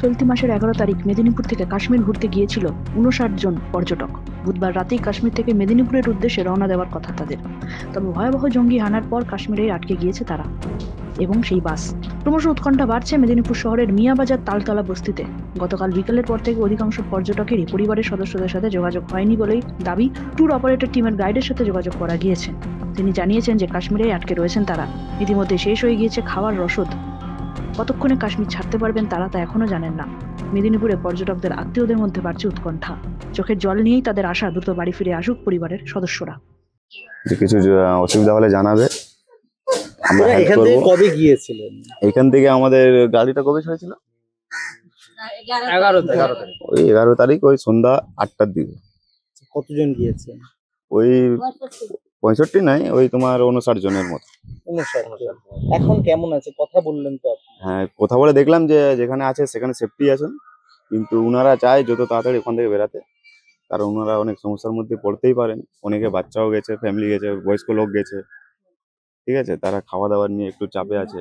চলতি মাসের 11 তারিখ মেদিনীপুর থেকে কাশ্মীর ঘুরতে গিয়েছিল 59 জন পর্যটক। বুধবার রাতেই কাশ্মীর থেকে মেদিনীপুরের উদ্দেশ্যে রওনা দেওয়ার কথা তাদের। তবে ভয়াবহ জঙ্গি হানার পর কাশ্মীরেই আটকে গিয়েছে তারা এবং সেই বাস। ক্রমশ উৎকণ্ঠা বাড়ছে মেদিনীপুর শহরের মিয়াবাজার তালতলা বস্তিতে। গতকাল বিকেলের পর থেকে অধিকাংশ পর্যটকেরই পরিবারের সদস্যদের সাথে যোগাযোগ হয়নি বলেই দাবি। ট্যুর অপারেটর টিমের গাইডের সাথে যোগাযোগ করা গিয়েছে। তিনি জানিয়েছেন যে কাশ্মীরেই আটকে রয়েছেন তারা। ইতিমধ্যে শেষ হয়ে গিয়েছে খাওয়ার রসদ। কতক্ষণে কাশ্মীর ছাড়তে পারবেন তারা তা এখনো জানেন না। মেদিনীপুরে পর্যটকদের আত্মীয়দের মধ্যে বাড়ছে উৎকণ্ঠা। চোখের জল নিয়েই তাদের আশা দ্রুত বাড়ি ফিরে আসুক পরিবারের সদস্যরা। কিছু অসুবিধা হলে জানাবে। এখান থেকে কবে গিয়েছিলেন? এখান থেকে আমাদের গাড়িটা কবে ছেড়েছিল? 11 তারিখ ওই সন্ধ্যা 8টার দিকে। কতজন গিয়েছেন? ওই 65 নাই, ওই তোমার 59 জনের মতো। 59। এখন কেমন আছে? কথা বললেন তো আপনি? হ্যাঁ, কথা বলে দেখলাম যে যেখানে আছে সেখানে সেফটি আছেন, কিন্তু উনারা চায় যত তাড়াতাড়ি ওখান থেকে বেরাতে। কারণ ওনারা অনেক সমস্যার মধ্যে পড়তেই পারেন। অনেকে বাচ্চাও গেছে, ফ্যামিলি গেছে, বয়স্ক লোক গেছে, ঠিক আছে। তারা খাওয়া দাওয়ার নিয়ে একটু চাপে আছে।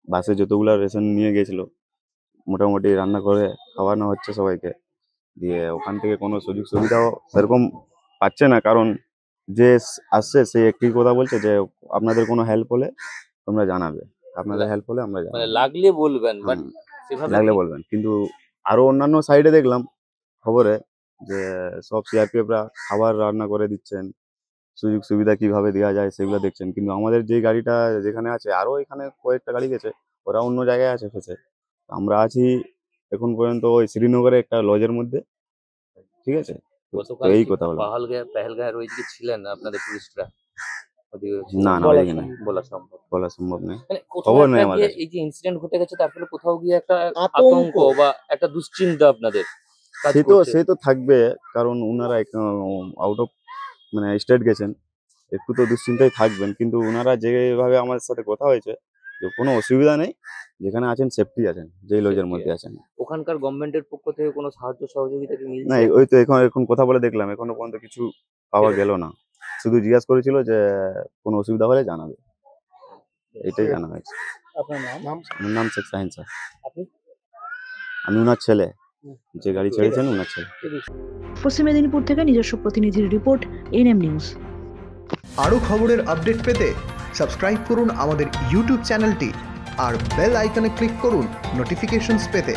বাসে যতগুলা রেশন নিয়ে গেছিল মোটামুটি রান্না করে খাওয়ানো হচ্ছে সবাইকে। দিয়ে ওখান থেকে কোনো সুযোগ সুবিধাও সেরকম পাচ্ছে না। কারণ যে আসছে সে একটি কথা বলছে যে আপনাদের কোনো হেল্প হলে তোমরা জানাবে, আপনাদের হেল্প হলে আমরা জানাবো, লাগলে বলবেন, বাট লাগলে বলবেন। কিন্তু আরো অন্যান্য সাইডে দেখলাম খবরে যে সব সিআরপিএফরা খাবার রান্না করে দিচ্ছেন, সুযোগ সুবিধা কিভাবে দেওয়া যায় সেগুলো দেখছেন। কিন্তু আমাদের যে গাড়িটা যেখানে আছে, আরো এখানে কয়েকটা গাড়ি গেছে, ওরা অন্য জায়গায় আছে ফেসে। আমরা আছি এখন পর্যন্ত ওই শ্রীনগরে একটা লজের মধ্যে, ঠিক আছে। গতকাল এই কথা হলো। পেহেলগাঁয়ের ওই দিকে ছিলেন আপনাদের টুরিস্টরা? না না, ওইদিকে না, বলা সম্ভব নয়, খবর নেই আমাদের। এই যে ইনসিডেন্ট ঘটে গেছে, তারপরে কোথাও গিয়ে একটা আতঙ্ক বা একটা দুশ্চিন্তা আপনাদের সে তো থাকবে। কারণ ওনারা আউট অফ মানে স্টেট গেছেন, একটু তো দুশ্চিন্তায় থাকবেন। কিন্তু ওনারা যেভাবে আমাদের সাথে কথা হয়েছে যে কোনো অসুবিধা নেই, যেখানে আছেন সেফটি আছেন, যেই লজের মধ্যে আছেন। ওখানকার গভর্নমেন্টের পক্ষ থেকে কোনো সাহায্য সহযোগিতা কি মিলছে? না, ওই তো এখন কথা বলে দেখলাম, এখনো পর্যন্ত কিছু পাওয়া গেল না। শুধু জিজ্ঞাসা করেছিল যে কোনো অসুবিধা হলে জানাবে, এটাই জানা হয়েছে। আপনার নাম? আমার নাম শেখ শাহিন স্যার। আপনি? আমি ওনার ছেলে, যে গাড়ি ছেড়েছেন ওনার ছেলে। পশ্চিম মেদিনীপুর থেকে নিজস্ব প্রতিনিধির রিপোর্ট, এনএম নিউজ। আরও খবরের আপডেট পেতে সাবস্ক্রাইব করুন আমাদের ইউটিউব চ্যানেলটি আর বেল আইকনে ক্লিক করুন নোটিফিকেশনস পেতে।